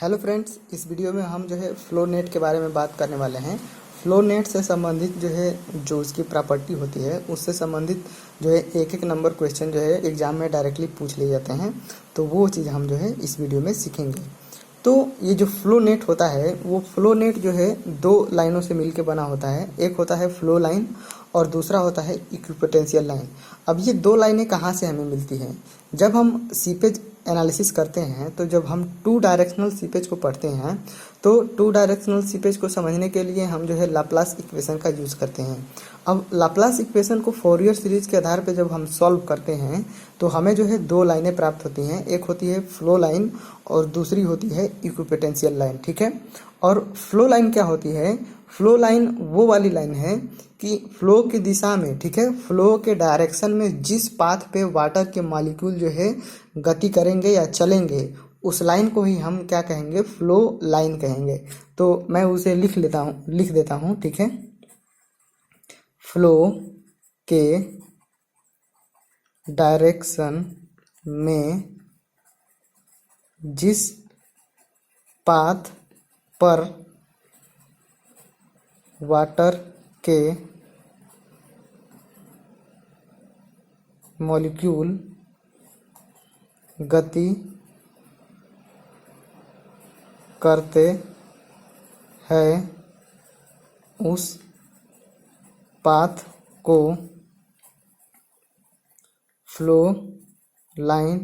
Hello friends, इस video में हम जो है फ्लो नेट के बारे में बात करने वाले हैं। फ्लो नेट से संबंधित जो है जो उसकी प्रॉपर्टी होती है उससे संबंधित जो है एक एक नंबर क्वेश्चन जो है एग्ज़ाम में डायरेक्टली पूछ लिए जाते हैं। तो वो चीज़ हम जो है इस वीडियो में सीखेंगे। तो ये जो फ्लो नेट होता है वो फ्लो नेट जो है दो लाइनों से मिलकर बना होता है। एक होता है फ्लो लाइन और दूसरा होता है इक्विपोटेंशियल लाइन। अब ये दो लाइनें कहाँ से हमें मिलती हैं? जब हम सीपेज एनालिसिस करते हैं तो जब हम टू डायरेक्शनल सीपेज को पढ़ते हैं तो टू डायरेक्शनल सीपेज को समझने के लिए हम जो है लाप्लास इक्वेशन का यूज़ करते हैं। अब लाप्लास इक्वेशन को फोरियर सीरीज के आधार पर जब हम सॉल्व करते हैं तो हमें जो है दो लाइनें प्राप्त होती हैं। एक होती है फ्लो लाइन और दूसरी होती है इक्विपोटेंशियल लाइन। ठीक है। और फ्लो लाइन क्या होती है? फ्लो लाइन वो वाली लाइन है कि फ्लो की दिशा में, ठीक है, फ्लो के डायरेक्शन में जिस पाथ पे वाटर के मॉलिक्यूल जो है गति करेंगे या चलेंगे उस लाइन को ही हम क्या कहेंगे? फ्लो लाइन कहेंगे। तो मैं उसे लिख देता हूँ। ठीक है। फ्लो के डायरेक्शन में जिस पाथ पर वाटर के मॉलिक्यूल गति करते हैं उस पाथ को फ्लो लाइन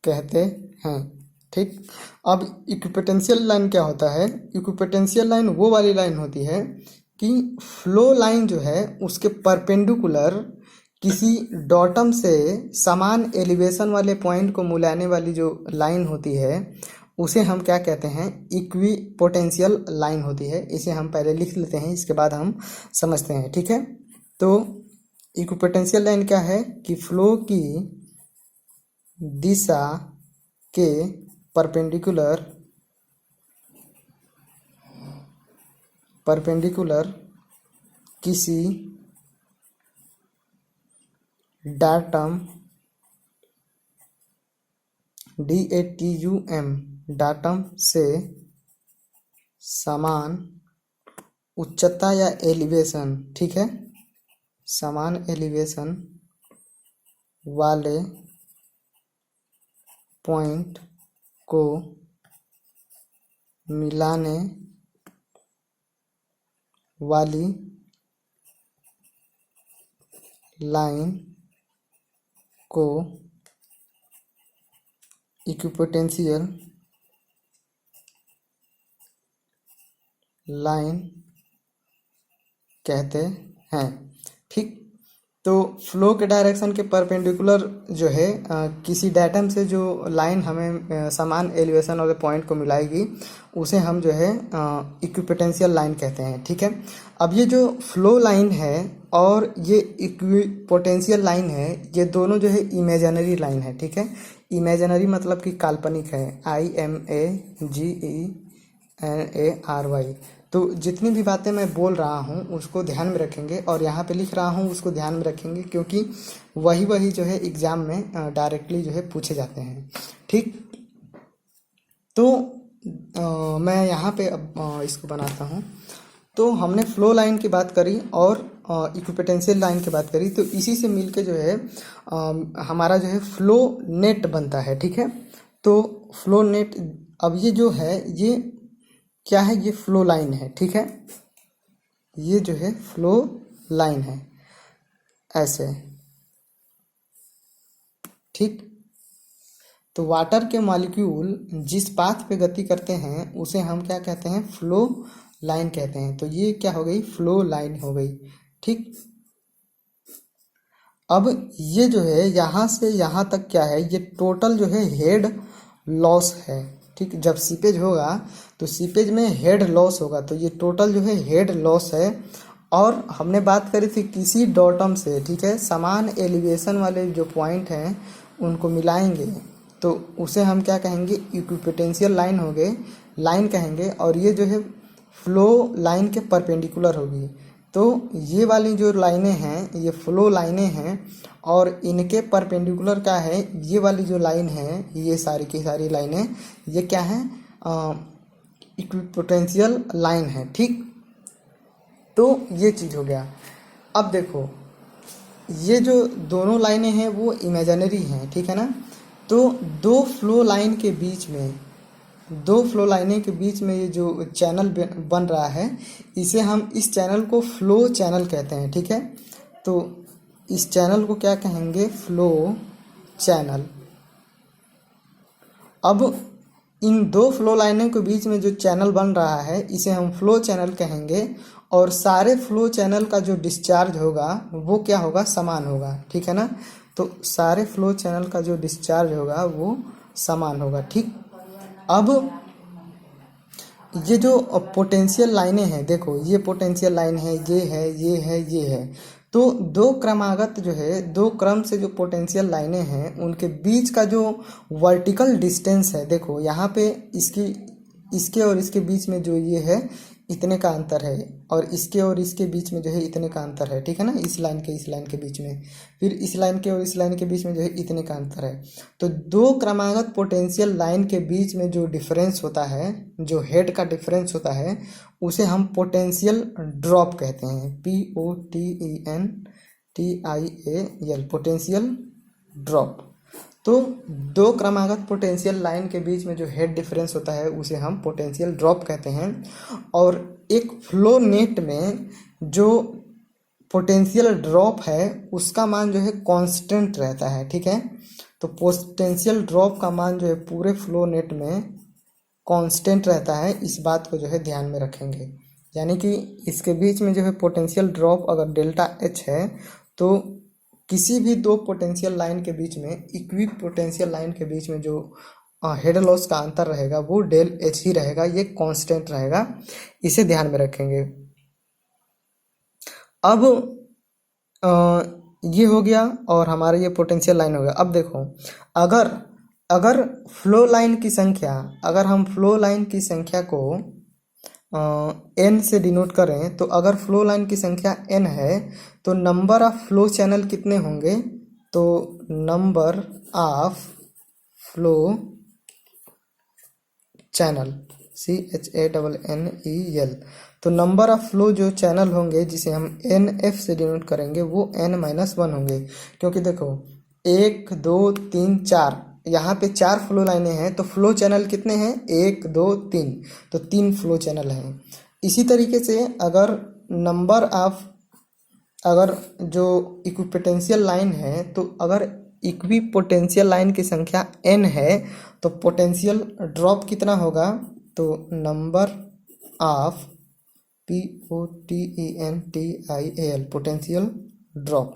कहते हैं। ठीक। अब इक्विपोटेंशियल लाइन क्या होता है? इक्विपोटेंशियल लाइन वो वाली लाइन होती है कि फ्लो लाइन जो है उसके परपेंडिकुलर किसी डॉटम से समान एलिवेशन वाले पॉइंट को मिलाने वाली जो लाइन होती है उसे हम क्या कहते हैं? इक्विपोटेंशियल लाइन होती है। इसे हम पहले लिख लेते हैं, इसके बाद हम समझते हैं। ठीक है। तो इक्विपोटेंशियल लाइन क्या है कि फ्लो की दिशा के परपेंडिकुलर किसी डाटम डाटम से समान उच्चता या एलिवेशन, ठीक है, समान एलिवेशन वाले पॉइंट को मिलाने वाली लाइन को इक्विपोटेंशियल लाइन कहते हैं। ठीक। तो फ्लो के डायरेक्शन के परपेंडिकुलर जो है किसी डाटम से जो लाइन हमें समान एलिवेशन वाले पॉइंट को मिलाएगी उसे हम जो है इक्विपोटेंशियल लाइन कहते हैं। ठीक है। अब ये जो फ्लो लाइन है और ये इक्विपोटेंशियल लाइन है ये दोनों जो है इमेजिनरी लाइन है। ठीक है। इमेजिनरी मतलब कि काल्पनिक है। IMAGENARY। तो जितनी भी बातें मैं बोल रहा हूँ उसको ध्यान में रखेंगे और यहाँ पे लिख रहा हूँ उसको ध्यान में रखेंगे क्योंकि वही जो है एग्ज़ाम में डायरेक्टली जो है पूछे जाते हैं। ठीक। तो मैं यहाँ पे अब इसको बनाता हूँ। तो हमने फ्लो लाइन की बात करी और इक्विपोटेंशियल लाइन की बात करी, तो इसी से मिलके जो है हमारा जो है फ्लो नेट बनता है। ठीक है। तो फ्लो नेट, अब ये जो है ये क्या है? ये फ्लो लाइन है। ठीक है। ये जो है फ्लो लाइन है ऐसे। ठीक। तो वाटर के मॉलिक्यूल जिस पाथ पे गति करते हैं उसे हम क्या कहते हैं? फ्लो लाइन कहते हैं। तो ये क्या हो गई? फ्लो लाइन हो गई। ठीक। अब ये जो है यहाँ से यहाँ तक क्या है? ये टोटल जो है हेड लॉस है। ठीक। जब सीपेज होगा तो सीपेज में हेड लॉस होगा, तो ये टोटल जो है हेड लॉस है। और हमने बात करी थी किसी डॉटम से, ठीक है, समान एलिवेशन वाले जो पॉइंट हैं उनको मिलाएंगे तो उसे हम क्या कहेंगे? इक्विपोटेंशियल लाइन हो गए, लाइन कहेंगे। और ये जो है फ्लो लाइन के परपेंडिकुलर होगी। तो ये वाली जो लाइनें हैं ये फ्लो लाइनें हैं और इनके परपेंडिकुलर क्या है, ये वाली जो लाइन है, ये सारी की सारी लाइनें ये क्या है, इक्विपोटेंशियल लाइन है। ठीक, तो ये चीज़ हो गया। अब देखो ये जो दोनों लाइनें हैं वो इमेजिनरी हैं, ठीक है ना। तो दो फ्लो लाइन के बीच में, दो फ्लो लाइनें के बीच में ये जो चैनल बन रहा है, इसे हम, इस चैनल को फ्लो चैनल कहते हैं, ठीक है। तो इस चैनल को क्या कहेंगे, फ्लो चैनल। अब इन दो फ्लो लाइनों के बीच में जो चैनल बन रहा है इसे हम फ्लो चैनल कहेंगे और सारे फ्लो चैनल का जो डिस्चार्ज होगा वो क्या होगा, समान होगा, ठीक है ना। तो सारे फ्लो चैनल का जो डिस्चार्ज होगा वो समान होगा। ठीक, अब ये जो पोटेंशियल लाइनें हैं, देखो ये पोटेंशियल लाइन है, ये है, ये है, ये है। तो दो क्रमागत जो है, दो क्रम से जो पोटेंशियल लाइनें हैं उनके बीच का जो वर्टिकल डिस्टेंस है, देखो यहाँ पे इसके और इसके बीच में जो ये है इतने का अंतर है और इसके और इसके बीच में जो है इतने का अंतर है, ठीक है ना। इस लाइन के बीच में, फिर इस लाइन के और इस लाइन के बीच में जो है इतने का अंतर है। तो दो क्रमागत पोटेंशियल लाइन के बीच में जो डिफरेंस होता है, जो हेड का डिफरेंस होता है, उसे हम पोटेंशियल ड्रॉप कहते हैं। POTENTIAL, potential drop. तो दो क्रमागत पोटेंशियल लाइन के बीच में जो हेड डिफरेंस होता है उसे हम पोटेंशियल ड्रॉप कहते हैं। और एक फ्लो नेट में जो पोटेंशियल ड्रॉप है उसका मान जो है कांस्टेंट रहता है, ठीक है। तो पोटेंशियल ड्रॉप का मान जो है पूरे फ्लो नेट में कांस्टेंट रहता है, इस बात को जो है ध्यान में रखेंगे। यानी कि इसके बीच में जो है पोटेंशियल ड्रॉप अगर डेल्टा H है तो किसी भी दो पोटेंशियल लाइन के बीच में, इक्वी पोटेंशियल लाइन के बीच में जो हेड लॉस का अंतर रहेगा वो डेल H ही रहेगा, ये कांस्टेंट रहेगा, इसे ध्यान में रखेंगे। अब ये हो गया और हमारा ये पोटेंशियल लाइन हो गया। अब देखो अगर फ्लो लाइन की संख्या, अगर हम फ्लो लाइन की संख्या को n से डिनोट करें, तो अगर फ्लो लाइन की संख्या n है तो नंबर ऑफ फ्लो चैनल कितने होंगे, तो number of flow channel, CHANNEL, तो नंबर ऑफ फ्लो जो चैनल होंगे जिसे हम NF से डिनोट करेंगे वो n-1 होंगे। क्योंकि देखो 1 2 3 4, यहाँ पे 4 फ्लो लाइनें हैं तो फ्लो चैनल कितने हैं, 1 2 3, तो 3 फ्लो चैनल हैं। इसी तरीके से अगर जो इक्विपोटेंशियल लाइन है, तो अगर इक्विपोटेंशियल लाइन की संख्या n है तो पोटेंशियल ड्रॉप कितना होगा, तो number of POTENTIAL, potential drop.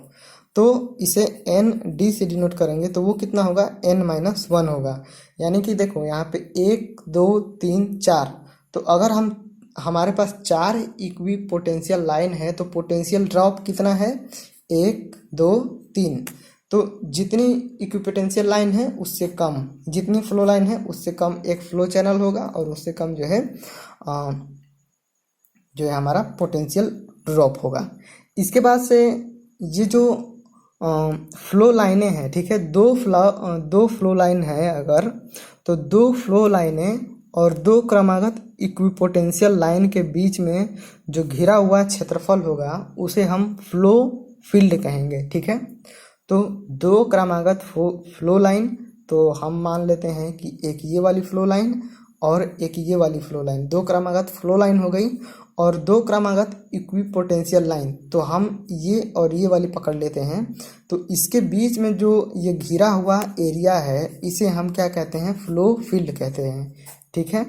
तो इसे ND से डिनोट करेंगे तो वो कितना होगा, n-1 होगा। यानी कि देखो यहाँ पे 1 2 3 4, तो अगर हमारे पास 4 इक्वी पोटेंशियल लाइन है तो पोटेंशियल ड्रॉप कितना है, 1 2 3। तो जितनी इक्विपोटेंशियल लाइन है उससे कम, जितनी फ्लो लाइन है उससे कम एक फ्लो चैनल होगा और उससे कम जो है हमारा पोटेंशियल ड्रॉप होगा। इसके बाद से ये जो फ्लो लाइनें हैं, ठीक है, दो फ्लो लाइन है अगर, तो दो फ्लो लाइनें और दो क्रमागत इक्विपोटेंशियल लाइन के बीच में जो घिरा हुआ क्षेत्रफल होगा उसे हम फ्लो फील्ड कहेंगे, ठीक है। तो दो क्रमागत फ्लो लाइन, तो हम मान लेते हैं कि एक ये वाली फ्लो लाइन और एक ये वाली फ्लो लाइन, दो क्रमागत फ्लो लाइन हो गई। और दो क्रमागत इक्विपोटेंशियल लाइन, तो हम ये और ये वाली पकड़ लेते हैं। तो इसके बीच में जो ये घिरा हुआ एरिया है इसे हम क्या कहते हैं, फ्लो फील्ड कहते हैं, ठीक है।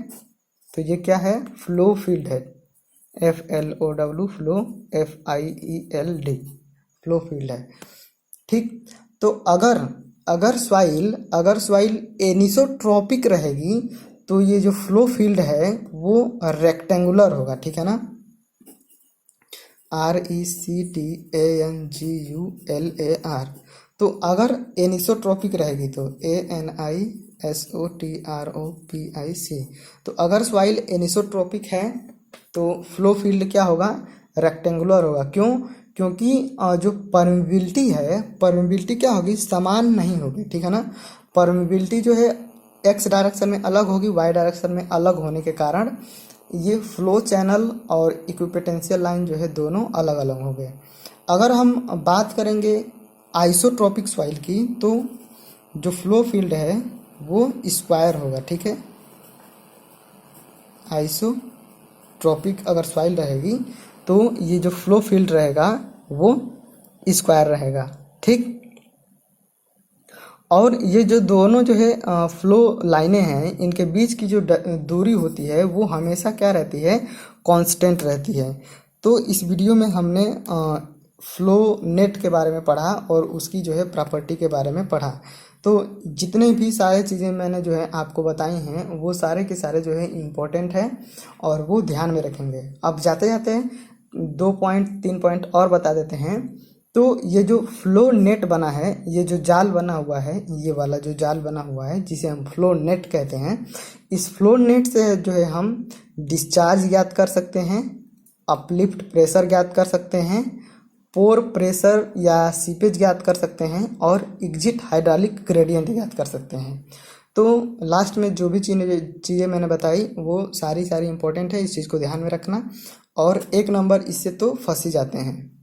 तो ये क्या है, फ्लो फील्ड है, FLOW, flow FIELD, flow field है, ठीक। तो अगर सॉइल एनिसोट्रॉपिक रहेगी तो ये जो फ्लो फील्ड है वो रेक्टेंगुलर होगा, ठीक है ना, RECTANGULAR। तो अगर एनिसोट्रॉपिक रहेगी तो ANISOTROPIC। तो अगर सॉइल एनिसोट्रॉपिक है तो फ्लो फील्ड क्या होगा, रेक्टेंगुलर होगा। क्यों? क्योंकि जो परमिबिलिटी है, परमिबिलिटी क्या होगी, समान नहीं होगी, ठीक है ना। परमिबिलिटी जो है एक्स डायरेक्शन में अलग होगी, वाई डायरेक्शन में अलग होने के कारण ये फ्लो चैनल और इक्विपोटेंशियल लाइन जो है दोनों अलग अलग हो गए। अगर हम बात करेंगे आइसोट्रोपिक सॉइल की, तो जो फ्लो फील्ड है वो स्क्वायर होगा, ठीक है। आइसोट्रोपिक अगर सॉइल रहेगी तो ये जो फ्लो फील्ड रहेगा वो स्क्वायर रहेगा, ठीक। और ये जो दोनों जो है फ्लो लाइनें हैं, इनके बीच की जो दूरी होती है वो हमेशा क्या रहती है, कांस्टेंट रहती है। तो इस वीडियो में हमने फ्लो नेट के बारे में पढ़ा और उसकी जो है प्रॉपर्टी के बारे में पढ़ा। तो जितने भी सारे चीज़ें मैंने जो है आपको बताई हैं वो सारे के सारे जो है इम्पोर्टेंट है और वो ध्यान में रखेंगे। अब जाते जाते 2 3 पॉइंट और बता देते हैं। तो ये जो फ्लो नेट बना है, ये जो जाल बना हुआ है, ये वाला जो जाल बना हुआ है जिसे हम फ्लो नेट कहते हैं, इस फ्लो नेट से जो है हम डिस्चार्ज ज्ञात कर सकते हैं, अपलिफ्ट प्रेशर ज्ञात कर सकते हैं, पोर प्रेशर या सीपेज ज्ञात कर सकते हैं और एग्जिट हाइड्रोलिक ग्रेडियंट ज्ञात कर सकते हैं। तो लास्ट में जो भी चीज़ें मैंने बताई वो सारी इंपॉर्टेंट है, इस चीज़ को ध्यान में रखना। और 1 नंबर इससे तो फंस ही जाते हैं।